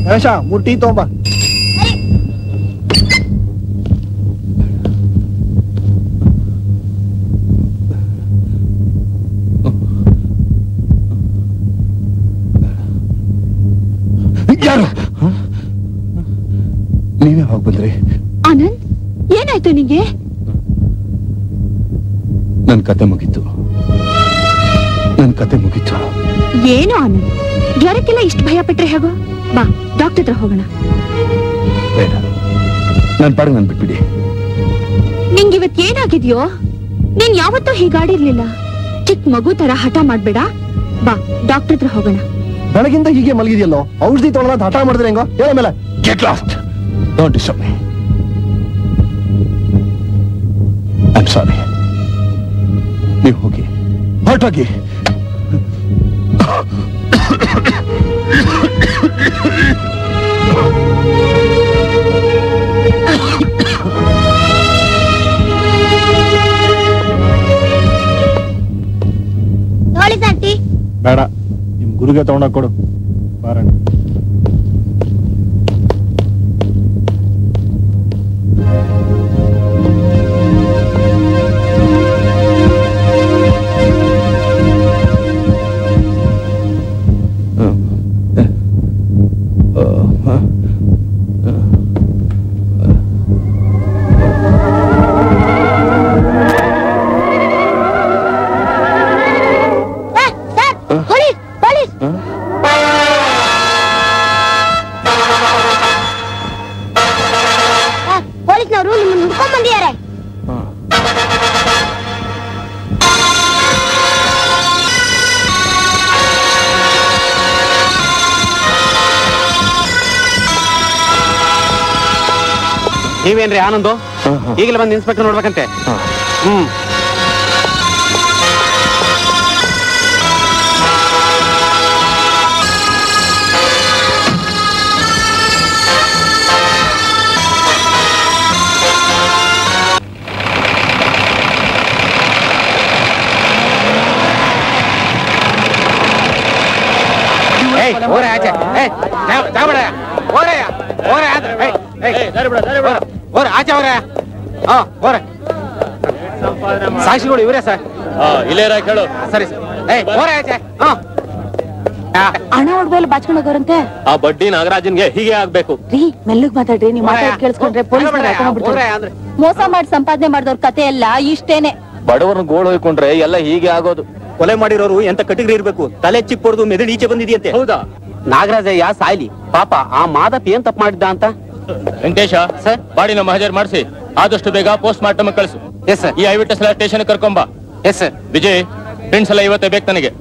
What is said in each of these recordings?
Ganesha 3 tea ತಗೊಂಬ. ಯಾರು? ನೀವೇ ಹೋಗಿ ಬಂದ್ರಿ? ಆನಂದ್, ಏನಾಯ್ತು ನಿಂಗೆ? ನನ್ ಕತೆ ಮುಗೀತು. ಏನು ಆನಂದ್, ಜ್ವರಕ್ಕೆಲ್ಲ ಇಷ್ಟು ಭಯ ಪಟ್ರೆ ಹೇಗೋ? ಬಾ, ಡಾಕ್ಟರ್ ಹತ್ರ ಹೋಗೋಣ. ಬೇಡ, ನನ್ ಪಾಡಿಗೆ ನನ್ ಬಿಟ್ಬಿಡಿ. ನಿಂಗೆ ಇವತ್ತು ಏನಾಗಿದ್ಯೋ? ನೀನ್ ಯಾವತ್ತೂ ಹೀಗಾಡಿರ್ಲಿಲ್ಲ. ಚಿಕ್ಕ ಮಗು ತರ ಹಠ ಮಾಡ್ಬೇಡ. ಬಾ, ಡಾಕ್ಟರ್ ಹತ್ರ ಹೋಗೋಣ. ಬೆಳಗಿಂದ ಹೀಗೆ ಮಲಗಿದ್ಯಲ್ಲೋ, ಔಷಧಿ ತೊಗೊಳ್ಳೋದು ಹಠ ಮಾಡಿದ್ರೆ ಹೆಂಗೋ? ಹೇಳ ಮೇಲೆ. Get lost. Don't disturb me. I am sorry. ನೀವು ಹೋಗಿ, ಹೊರಟೋಗಿ. ಬೇಡ, ನಿಮ್ ಗುರುಗೆ ತಗೊಂಡೋಗ್ ಕೊಡು. ಬಾರಣ್ಣ. ನೀವೇನ್ರಿ ಆನಂದು? ಈಗಲೇ ಬಂದು ಇನ್ಸ್ಪೆಕ್ಟರ್ ನೋಡ್ಬೇಕಂತೆ. ಸಾಕ್ಷಿಗಳು ಇವರೇ ಸರ್. ಇಲ್ಲೇ ಕೇಳು. ಸರಿ ಸರ್. ಹಣ ಹೊಡ್ಬಲ್ಲ ಬಾಚ್ಕೊಂಡು ಹೋಗೋರಂತೆ. ಆ ಬಡ್ಡಿ ನಾಗರಾಜನ್ಗೆ ಹೀಗೆ ಆಗ್ಬೇಕು. ರೀ, ಮೆಲ್ಲಗ್ ಮಾತಾಡ್ರಿ. ನೀವು ಮಾತಾಡ್ ಕೇಳಿಸ್ಕೊಂಡ್ರೆ ಪೊಲೀಸ್ ಮೋಸ ಮಾಡಿ ಸಂಪಾದನೆ ಮಾಡಿದವ್ರ ಕತೆ ಎಲ್ಲ ಇಷ್ಟೇನೆ. ಬಡವರನ್ನ ಗೋಳು ಹೋಯ್ಕೊಂಡ್ರೆ ಎಲ್ಲ ಹೀಗೆ ಆಗೋದು. ಕೊಲೆ ಮಾಡಿರೋರು ಎಂತ ಕಟ್ಟಿಗ್ರಿ ಇರ್ಬೇಕು? ತಲೆ ಚಿಕ್ಕ ಹೊಡೆದು ಮೆದುಳು ಈಚೆ ಬಂದಿದೆಯಂತೆ. ಹೌದಾ? ನಾಗರಾಜಯ್ಯ ಸಾಯ್ಲಿ ಪಾಪ. ಆ ಮಾದಪ್ಪ ಏನ್ ತಪ್ಪು ಮಾಡಿದ್ದ ಅಂತ. ವೆಂಕಟೇಶ ಸರ್, ಬಾಡಿ ನಮ್ಮ ಹಾಜರ್ ಮಾಡಿಸಿ ಆದಷ್ಟು ಬೇಗ ಪೋಸ್ಟ್ ಮಾರ್ಟಮ್ ಕಳಿಸು. Yes sir. ಈ ಐವಿಟ್ನೆಸ್ ಎಲ್ಲ ಸ್ಟೇಷನ್ ಕರ್ಕೊಂಬ. Yes sir. ವಿಜಯ್, ಫ್ರೆಂಡ್ಸ್ ಎಲ್ಲ ಇವತ್ತೇ ಬೇಕು ನನಗೆ.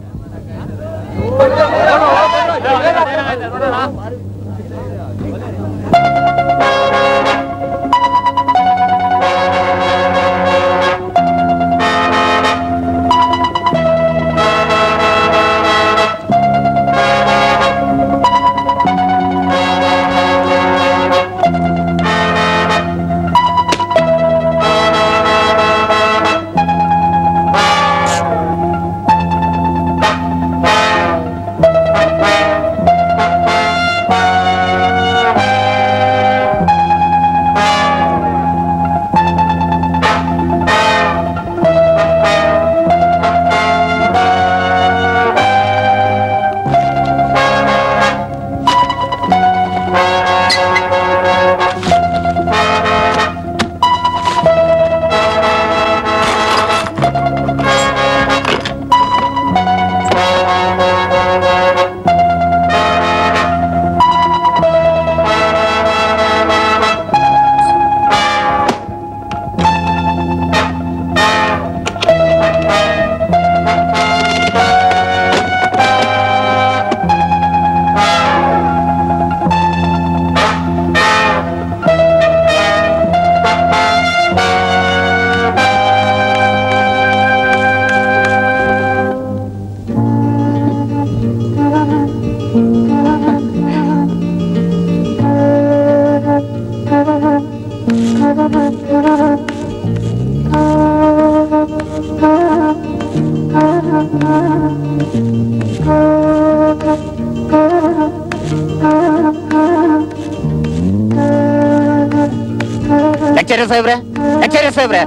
ಸಾಹೇಬ್ರೆ,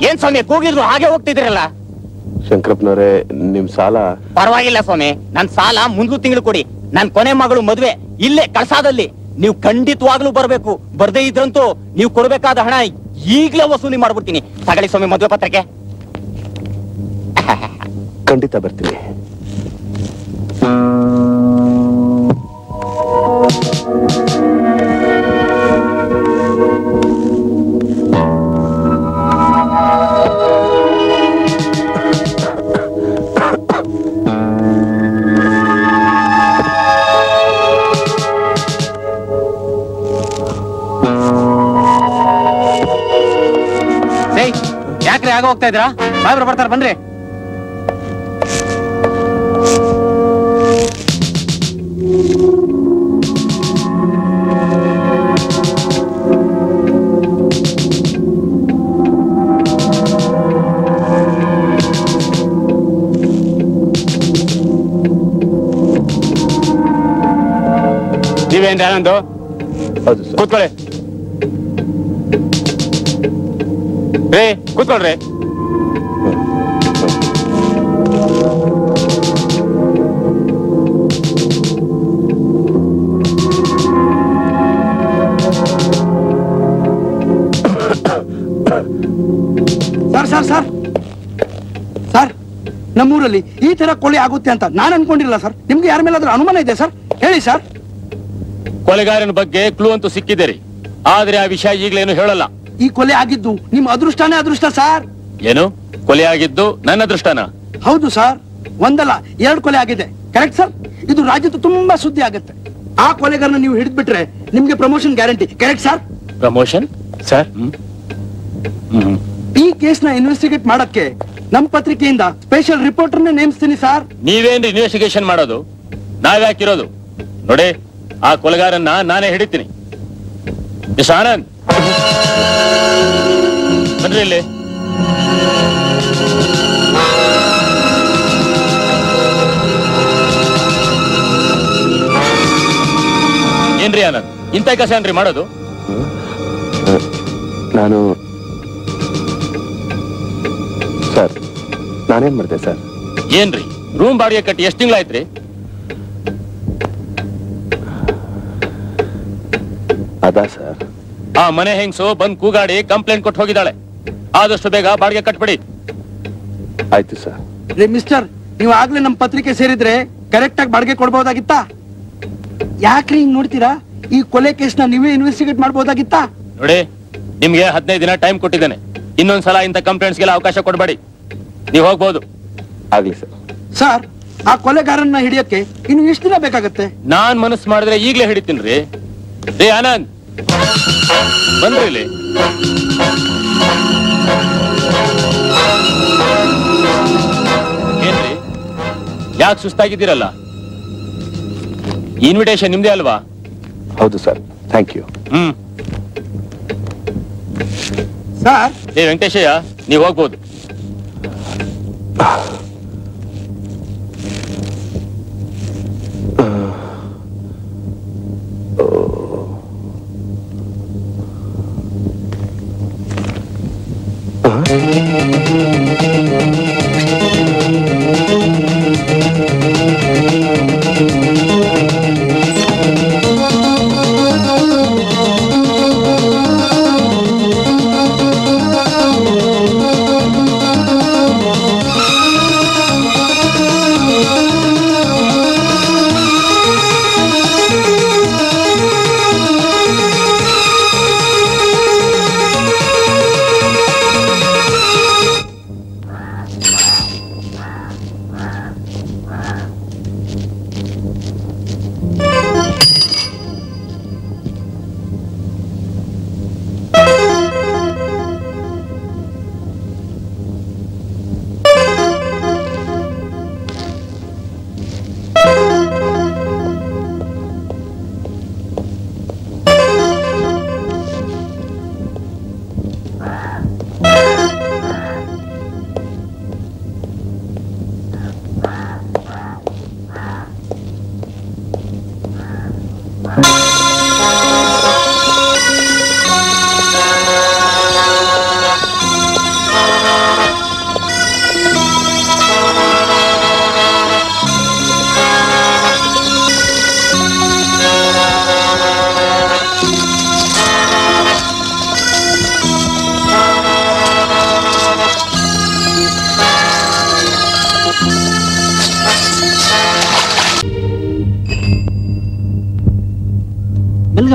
ಏನ್ ಸ್ವಾಮಿ ಕೂಗಿದ್ರು ಹಾಗೆ ಹೋಗ್ತಿದ್ರಲ್ಲ? ಶಂಕರಪ್ಪನವರೇ, ನಿಮ್ ಸಾಲ ಪರವಾಗಿಲ್ಲ ಸ್ವಾಮಿ, ನನ್ ಸಾಲ ಮುಂದಿನ ತಿಂಗಳು ಕೊಡಿ. ನನ್ ಕೊನೆ ಮಗಳು ಮದ್ವೆ ಇಲ್ಲೇ ಕಳಸಾದಲ್ಲಿ. ನೀವು ಖಂಡಿತವಾಗ್ಲೂ ಬರ್ಬೇಕು. ಬರ್ದೇ ಇದ್ರಂತೂ ನೀವು ಕೊಡ್ಬೇಕಾದ ಹಣ ಈಗ್ಲೇ ವಸೂಲಿ ಮಾಡ್ಬಿಡ್ತೀನಿ. ತಗೊಳ್ಳಿ ಸ್ವಾಮಿ ಮದ್ವೆ ಪತ್ರಕ್ಕೆ. ಖಂಡಿತ ಬರ್ತೀನಿ. ಯಾಕ್ರಿ ಆಗ ಹೋಗ್ತಾ ಇದ್ರಾ? ಸಾಹೇಬ್ರು ಬರ್ತಾರ, ಬನ್ರಿ. ನೀವೇನ್ರಿ ಆನಂದು? ಹೌದು ಸರ್. ಕೂತ್ಕೊಳ್ಳಿ. ಕೂತ್ಕೊಳ್ರಿ. ಸರ್, ನಮ್ಮೂರಲ್ಲಿ ಈ ತರ ಕೊಲೆ ಆಗುತ್ತೆ ಅಂತ ನಾನು ಅನ್ಕೊಂಡಿಲ್ಲ ಸರ್. ನಿಮ್ಗೆ ಯಾರ ಮೇಲಾದ್ರೂ ಅನುಮಾನ ಇದೆ ಸರ್? ಹೇಳಿ ಸರ್. ಕೊಲೆಗಾರನ ಬಗ್ಗೆ ಕ್ಲೂ ಅಂತೂ ಸಿಕ್ಕಿದೆ ರೀ, ಆದ್ರೆ ಆ ವಿಷಯ ಈಗಲೇನು ಹೇಳಲ್ಲ. ಈ ಕೊಲೆ ಆಗಿದ್ದು ನಿಮ್ಮ ಅದೃಷ್ಟನೇ ಅದೃಷ್ಟ ಸರ್. ಏನು ಕೊಲೆ ಆಗಿದ್ದು ನನ್ನ ಅದೃಷ್ಟನ? ಹೌದು ಸರ್, ಒಂದಲ್ಲ 2 ಕೊಲೆ ಆಗಿದೆ. Correct sir? ಇದು ರಾಜ್ಯದ ತುಂಬಾ ಸುದ್ದಿ ಆಗುತ್ತೆ. ಆ ಕೊಲೆಗಾರನ ನೀವು ಹಿಡಿದ್ಬಿಟ್ರೆ ನಿಮ್ಗೆ promotion guarantee. Correct sir? Promotion sir, ಈ ಕೇಸ್ ನ ಇನ್ವೆಸ್ಟಿಗೇಟ್ ಮಾಡಕ್ಕೆ ನಮ್ ಪತ್ರಿಕೆಯಿಂದ ಸ್ಪೆಷಲ್ ರಿಪೋರ್ಟರ್ನೇ ನೇಮಿಸ್ತೀನಿ ಸರ್. ನೀವೇನ್ರಿ ಇನ್ವೆಸ್ಟಿಗೇಷನ್ ಮಾಡೋದು? ನಾವ್ಯಾಕಿರೋದು ನೋಡಿ, ಆ ಕೊಲೆಗಾರನ್ನ ನಾನೇ ಹಿಡಿತೀನಿ. ಮಿಸ್ ಆನಂದ್, ಬನ್ರಿ ಇಲ್ಲಿ. ಏನ್ರಿ ಆನಂದ್, ಇಂಥ ಕೆಲಸ ಏನ್ರಿ ಮಾಡೋದು? ನಾನು ಸರ್, ನಾನೇನ್ ಮಾಡಿದೆ ಸರ್? ಏನ್ರಿ ರೂಮ್ ಬಾಡಿಗೆ ಕಟ್ಟಿ ಎಷ್ಟು ತಿಂಗಳಾಯ್ತ್ರಿ? ಅದಾ ಸರ್? ಆ ಮನೆ ಹೆಂಗ್ಸು ಬಂದ್ ಕೂಗಾಡಿ ಕಂಪ್ಲೇಂಟ್ ಕೊಟ್ಟು ಹೋಗಿದ್ದಾಳೆ. ಆದಷ್ಟು ಬೇಗ ಬಾಡಿಗೆ ಕಟ್ಬಿಡಿ. ಆಯ್ತು ಸರ್. ರೇ ಮಿಸ್ಟರ್, ನೀವು ಆಗ್ಲೇ ನಮ್ ಪತ್ರಿಕೆ ಸೇರಿದ್ರೆ ಕರೆಕ್ಟ್ ಆಗಿ ಬಾಡಿಗೆ ಕೊಡ್ಬೋದಾಗಿತ್ತಾ? ಯಾಕ್ರಿ ಹಿಂಗ್ ನೋಡ್ತೀರಾ? ಈ ಕೊಲೆ ಕೇಸ್ ನ ನೀವೇ ಇನ್ವೆಸ್ಟಿಗೇಟ್ ಮಾಡ್ಬೋದಾಗಿತ್ತಾ? ನೋಡಿ, ನಿಮ್ಗೆ 15 ದಿನ ಟೈಮ್ ಕೊಟ್ಟಿದ್ದೇನೆ. ಇನ್ನೊಂದ್ಸಲ ಇಂಥ ಕಂಪ್ಲೇಂಟ್ಸ್ಗೆಲ್ಲ ಅವಕಾಶ ಕೊಡಬೇಡಿ. ನೀವು ಹೋಗ್ಬೋದು. ಆಗ್ಲಿ ಸರ್. ಸರ್, ಆ ಕೊಲೆಗಾರನ್ನ ಹಿಡಿಯಕ್ಕೆ ಇನ್ನು ಎಷ್ಟು ದಿನ ಬೇಕಾಗತ್ತೆ? ನಾನ್ ಮನಸ್ಸು ಮಾಡಿದ್ರೆ ಈಗ್ಲೇ ಹಿಡಿತೀನಿ ರೀ. ರೇ ಆನಂದ್, ಬಂದ್ರಿ ಇಲ್ಲಿ. ಏನ್ರಿ ಯಾಕೆ ಸುಸ್ತಾಗಿದ್ದೀರಲ್ಲ? ಇನ್ವಿಟೇಷನ್ ನಿಮ್ದೇ ಅಲ್ವಾ? ಹೌದು ಸರ್, ಥ್ಯಾಂಕ್ ಯು. ಸರ್, ಏ ವೆಂಕಟೇಶಯ್ಯ, ನೀವು ಹೋಗ್ಬೋದು.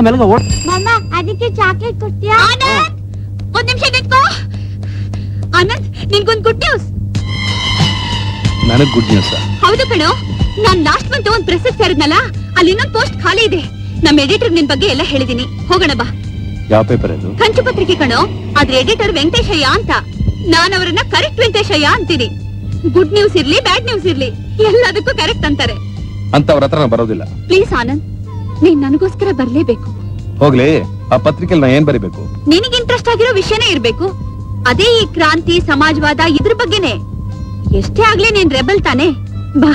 ಮೆಲಗ ಓಡ್. ಅದಕ್ಕೆ ಚಾಕ್ಲೇಟ್ ಕೊಡ್ತೀಯಾ? ಒಂದ್ ನಿಮಿಷ ನಿಂತ್ಕೋ. ಆನಂದ್, ನಿನ್ಗೊಂದ್ ಗುಡ್ ನ್ಯೂಸ್. ನನಗ್ ಗುಡ್ ನ್ಯೂಸ್? ಹೌದು ಕಣೋ, ನಾನ್ ಲಾಸ್ಟ್ ಮಂತ್ ಒಂದ್ ಪ್ರೆಸೆಸ್ ಸೇರಿದ್ನಲ್ಲ, ಅಲ್ಲಿ ಇನ್ನೊಂದ್ ಪೋಸ್ಟ್ ಖಾಲಿ ಇದೆ. ನಮ್ ಎಡಿಟರ್ ನಿನ್ ಬಗ್ಗೆ ಎಲ್ಲ ಹೇಳಿದೀನಿ, ಹೋಗೋಣ ಬಾ. ಯಾವ ಪೇಪರ್ ಅದು? ಕಂಚು ಪತ್ರಿಕೆ ಕಣೋ. ಅದ್ರ ಎಡಿಟರ್ ವೆಂಕಟೇಶಯ್ಯ ಅಂತ. ನಾನ್ ಅವರನ್ನ ಕರೆಕ್ಟ್ ವೆಂಕಟೇಶಯ್ಯ ಅಂತೀನಿ. ಗುಡ್ ನ್ಯೂಸ್ ಇರ್ಲಿ ಬ್ಯಾಡ್ ನ್ಯೂಸ್ ಇರ್ಲಿ ಎಲ್ಲದಕ್ಕೂ ಕರೆಕ್ಟ್ ಅಂತಾರೆ. ಅಂತ ಅವ್ರ ಹತ್ರ ಬರೋದಿಲ್ಲ. ಪ್ಲೀಸ್ ಆನಂದ್, ನೀನ್ ನನಗೋಸ್ಕರ ಬರ್ಲೇಬೇಕು. ಹೋಗ್ಲಿ, ಆ ಪತ್ರಿಕೆಯಲ್ಲಿ ನಾ ಏನ್ ಬರಿಬೇಕು? ನಿನಗೆ ಇಂಟ್ರೆಸ್ಟ್ ಆಗಿರೋ ವಿಷಯನೇ ಇರ್ಬೇಕು. ಅದೇ ಈ ಕ್ರಾಂತಿ, ಸಮಾಜವಾದ, ಇದ್ರ ಬಗ್ಗೆನೆ. ಎಷ್ಟೇ ಆಗ್ಲಿ ನೀನ್ ರೆಬಲ್ ತಾನೆ. ಬಾ.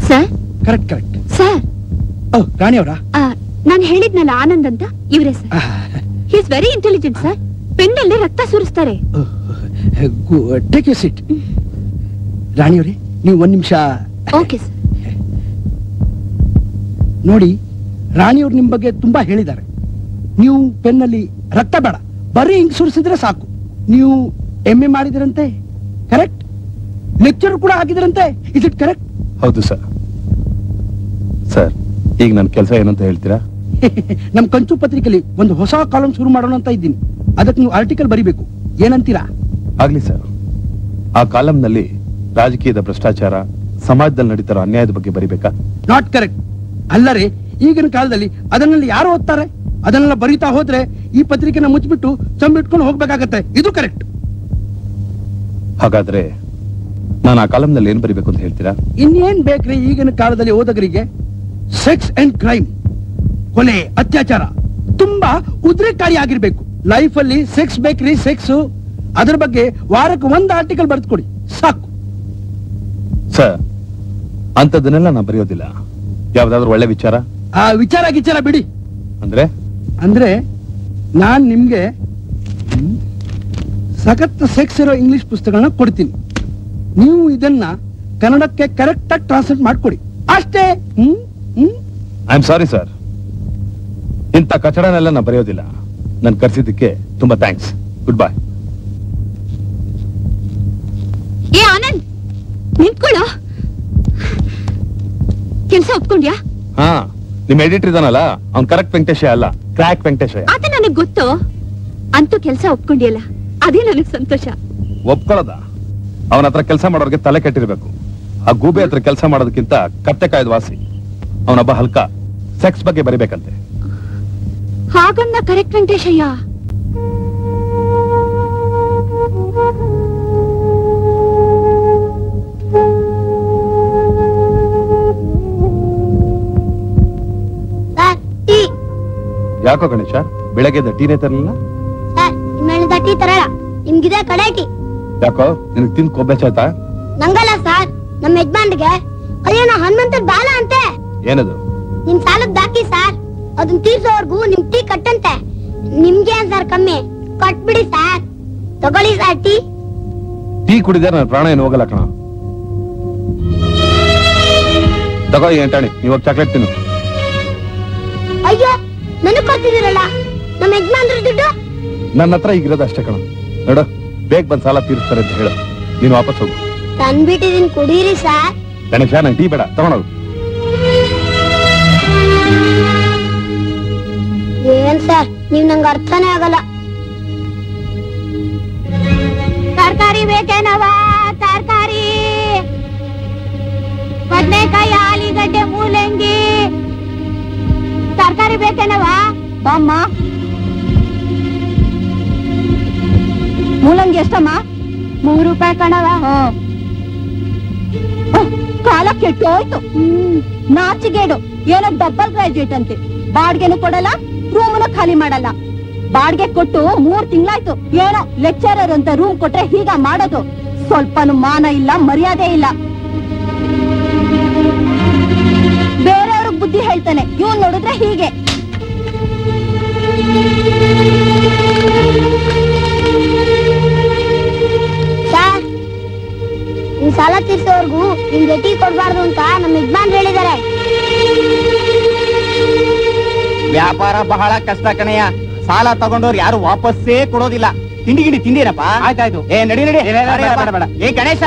Sir. Correct correct sir. Rani ಅವರ? ನಾನ್ ಹೇಳಿದ್ನಲ್ಲ ಆನಂದ್ ಅಂತ, ಇವರೇ sir. He is very intelligent sir. ಪೆನ್ನಲ್ಲಿ ರಕ್ತ ಸುರಿಸ್ತಾರೆ. Take you seat. ರಾಣಿಯವರೇ, ನೀವು ಒಂದ್ ನಿಮಿಷ. Okay sir. ನೋಡಿ, ರಾಣಿಯವ್ರು ನಿಮ್ ಬಗ್ಗೆ ತುಂಬಾ ಹೇಳಿದ್ದಾರೆ. ನೀವು ಪೆನ್ನಲ್ಲಿ ರಕ್ತ ಬೇಡ, ಬರೀ ಹಿಂಗ್ ಸುರಿಸಿದ್ರೆ ಸಾಕು. ನೀವು MA ಮಾಡಿದ್ರಂತೆ, ಕರೆಕ್ಟ್? ಲೆಕ್ಚರ್ ಕೂಡ ಆಗಿದ್ರಂತೆ, ಇಸ್ ಇಟ್ ಕರೆಕ್ಟ್? ಹೌದು ಸರ್. ಸರ್, ಈಗ ನನ್ನ ಕೆಲಸ ಏನಂತ ಹೇಳ್ತೀರಾ? ನಮ್ ಕಂಚು ಪತ್ರಿಕೆಯಲ್ಲಿ ಒಂದು ಹೊಸ ಕಾಲಂ ಶುರು ಮಾಡೋಣ ಅಂತ ಇದ್ದೀನಿ. ಅದಕ್ಕೆ ನೀವು ಆರ್ಟಿಕಲ್ ಬರಿಬೇಕು. ಏನಂತೀರಾ? ಆಗ್ಲಿ ಸರ್. ಆ ಕಾಲಂನಲ್ಲಿ ರಾಜಕೀಯದ ಭ್ರಷ್ಟಾಚಾರ, ಸಮಾಜದಲ್ಲಿ ನಡೀತಾರೋ ಅನ್ಯಾಯದ ಬಗ್ಗೆ ಬರಿಬೇಕಾ? Not correct. ಅಲ್ಲರೇ, ಈಗಿನ ಕಾಲದಲ್ಲಿ ಅದನ್ನೆಲ್ಲ ಯಾರು ಓದ್ತಾರೆ? ಅದನ್ನೆಲ್ಲ ಬರೀತಾ ಹೋದ್ರೆ ಈ ಪತ್ರಿಕೆನ ಮುಚ್ಚಿಬಿಟ್ಟು ಚಂಬಿಟ್ಕೊಂಡು ಹೋಗ್ಬೇಕಾಗತ್ತೆ. ಇದು ಕರೆಕ್ಟ್. ಹಾಗಾದ್ರೆ ನಾನು ಆ ಕಾಲಂನಲ್ಲಿ ಏನ್ ಬರಿಬೇಕು ಅಂತ ಹೇಳ್ತೀರಾ? ಇನ್ನೇನ್ ಬೇಕ್ರಿ ಈಗಿನ ಕಾಲದಲ್ಲಿ ಓದಗರಿಗೆ? ಸೆಕ್ಸ್ ಅಂಡ್ ಕ್ರೈಮ್, ಕೊಲೆ, ಅತ್ಯಾಚಾರ ತುಂಬಾ ಉದ್ರೇಕಕಾರಿ ಆಗಿರ್ಬೇಕು. ಲೈಫ್ ಅಲ್ಲಿ ಸೆಕ್ಸ್ ಬೇಕ್ರಿ, ಸೆಕ್ಸ್. ಅದ್ರ ಬಗ್ಗೆ ವಾರಕ್ಕೆ ಒಂದು ಆರ್ಟಿಕಲ್ ಬರೆದು ಕೊಡಿ ಸಾಕು. ಸರ್, ಅಂತದನ್ನೆಲ್ಲ ನಾನು ಬರೆಯೋದಿಲ್ಲ. ಯಾವ್ದಾದ್ರು ಒಳ್ಳೆ ವಿಚಾರ? ಆ ವಿಚಾರ ಗಿಚಾರ ಬಿಡಿ. ಅಂದ್ರೆ ನಾನ್ ನಿಮ್ಗೆ ಸಖತ್ ಸೆಕ್ಸ್ ಇರೋ ಇಂಗ್ಲಿಷ್ ಪುಸ್ತಕಗಳನ್ನ ಕೊಡ್ತೀನಿ. ನೀವು ಇದನ್ನ ಕನ್ನಡಕ್ಕೆ ಕರೆಕ್ಟ್ ಆಗಿ ಟ್ರಾನ್ಸ್ಲೇಟ್ ಮಾಡ್ಕೊಡಿ ಅಷ್ಟೇ. ಐ ಆಮ್ ಸಾರಿ ಸರ್, ಇಂಥ ಕಚಡನೆಲ್ಲ ನಾನು ಬರೆಯೋದಿಲ್ಲ. ನನ್ ಕರ್ಸಿದ್ದಕ್ಕೆ ತುಂಬಾ ಥ್ಯಾಂಕ್ಸ್. Good bye. ಏ ಆನಂದ್, ನಿಂತ್ಕೊಳ್ಳೋ. ಕೆಲ್ಸ ಒಪ್ಕೊಂಡ್ಯಾ? ಹಾ, ನಿಮ್ ಎಡಿಟರ್ ಇದಾನಲ್ಲ, ಅವ್ನ್ ಕರೆಕ್ಟ್ ವೆಂಕಟೇಶ ಅಲ್ಲ, ಕ್ರ್ಯಾಕ್ ವೆಂಕಟೇಶ. ಅದ ನನಗ್ ಗೊತ್ತು. ಅಂತೂ ಕೆಲ್ಸ ಒಪ್ಕೊಂಡಿಯಲ್ಲ, ಅದೇ ನನಗ್ ಸಂತೋಷ. ಒಪ್ಕೊಳ್ಳೋದ? ಅವನ ಹತ್ರ ಕೆಲಸ ಮಾಡೋರ್ಗೆ ತಲೆ ಕೆಟ್ಟಿರ್ಬೇಕು. ಆ ಗೂಬೆ ಹತ್ರ ಕೆಲಸ ಮಾಡೋದಕ್ಕಿಂತ ಕತ್ತೆ ಕಾಯ್ದ ವಾಸಿ. ಅವನೊಬ್ಬ ಹಲ್ಕ. ಸೆಕ್ಸ್ ಬಗ್ಗೆ ಬರಿಬೇಕಂತೆ. ಹಾಗನ್ನ ಕರೆಕ್ಟ್ ವೆಂಕಟೇಶಯ್ಯ. ಯಾಕೋ ಗಣೇಶ, ಬೆಳಗ್ಗೆ ಟೀನೇ ತರಲಿಲ್ಲ? ಟೀ ತರಲ್ಲ, ನಿಮ್ಗಿದೆ ಕಡೆ ಟೀ. ಯಾಕೋ, ನಿನಗೆ ತಿಂದು ಕೊಬ್ಬೆಚಾಯ್ತಾ? ನಂಗಲ್ಲ ಸರ್, ನಮ್ಮ ಯಜಮಾನ್ರಿಗೆ ಅದೇನೋ ಹನುಮಂತ ಬಾಲ ಅಂತೆ. ಏನದು? ನಿಮ್ ಸಾಲದ ಬಾಕಿ ಸರ್, ಅದನ್ನ ತೀರ್ಸೋವರ್ಗು ನಿಮ್ ಟೀ ಕಟ್ಟಂತೆ. ನಿಮ್ಗೆ ಏನ್ ಸರ್ ಕಮ್ಮಿ? ಕಟ್ಬಿಡಿ ಸರ್. ತಗೊಳ್ಳಿ ಸರ್ ಟೀ. ಟೀ ಕುಡಿದ್ರೆ ನನ್ನ ಪ್ರಾಣ ಏನು ಹೋಗಲ್ಲ ಕಣ. ತಗೋ ಎಂಟಾಣಿ, ಇವಾಗ ಚಾಕ್ಲೇಟ್ ತಿನ್ನು. ಅಯ್ಯೋ, ನನಗ್ ಕೊಡ್ತಿದ್ದೀರಲ್ಲ, ನಮ್ಮ ಯಜಮಾನ್ರ ದುಡ್ಡು? ನನ್ನ ಹತ್ರ ಈಗಿರೋದು ಅಷ್ಟೇ ಕಣ. ನೋಡು, ಬೇಗ ಬಂದ್ ಸಾಲ ತೀರಿಸ್ತಾರೆ ಅಂತ ಹೇಳು. ನೀನು ವಾಪಸ್ ಹೋಗು. ತಂದ್ಬಿಟ್ಟಿದೀನಿ, ಕುಡೀರಿ ಸರ್. ಗಣೇಶ, ನಂಗೆ ಟೀ ಬೇಡ, ತಗೊಂಡೋಗು. ಏನ್ ಸರ್, ನೀವ್ ನಂಗೆ ಅರ್ಥನೇ ಆಗಲ್ಲ. ತರಕಾರಿ ಬೇಕೇನವ? ತರಕಾರಿ, ಬದನೆಕಾಯಿ, ಆಲೂಗಡ್ಡೆ, ಮೂಲಂಗಿ. ತರಕಾರಿ ಬೇಕೇನವ? ಬಾಮ್ಮ. ಮೂಲಂಗಿ ಎಷ್ಟಮ್ಮ? 3 ರೂಪಾಯಿ ಕಣವ. ಕಾಲ ಕೆಟ್ಟೋಯ್ತು. ನಾಚಿಗೇಡು. ಏನೋ ಡಬಲ್ ಗ್ರಾಜುಯೇಟ್ ಅಂತೆ. ಬಾಡ್ಗೆನು ಕೊಡಲ್ಲ, ರೂಮ್ನು ಖಾಲಿ ಮಾಡಲ್ಲ. ಬಾಡ್ಗೆ ಕೊಟ್ಟು 3 ತಿಂಗಳಾಯ್ತು. ಏನೋ ಲೆಕ್ಚರರ್ ಅಂತ ರೂಮ್ ಕೊಟ್ರೆ ಹೀಗ ಮಾಡೋದು. ಸ್ವಲ್ಪನು ಮಾನ ಇಲ್ಲ, ಮರ್ಯಾದೆ ಇಲ್ಲ. ಬೇರೆಯವ್ರಿಗೆ ಬುದ್ಧಿ ಹೇಳ್ತಾನೆ, ಇವನ್ ನೋಡಿದ್ರೆ ಹೀಗೆ. ನಿಮ್ ಸಾಲ ತೀರ್ಸೋವರ್ಗು ನಿಮ್ಗೆ ಟೀ ಕೊಡ್ಬಾರ್ದು ಅಂತ ನಮ್ಮ ಯಜಮಾನ್ ಹೇಳಿದ್ದಾರೆ. ವ್ಯಾಪಾರ ಬಹಳ ಕಷ್ಟ ಕಣಯ್ಯ. ಸಾಲ ತಗೊಂಡವ್ರು ಯಾರು ವಾಪಸ್ಸೇ ಕೊಡೋದಿಲ್ಲ. ತಿಂಡಿ ಗಿಂಡಿ ತಿಂದಿರಪ್ಪ? ಆಯ್ತಾಯ್ತು. ಏ ನಡಿ ನಡಿ. ಏ ಗಣೇಶ,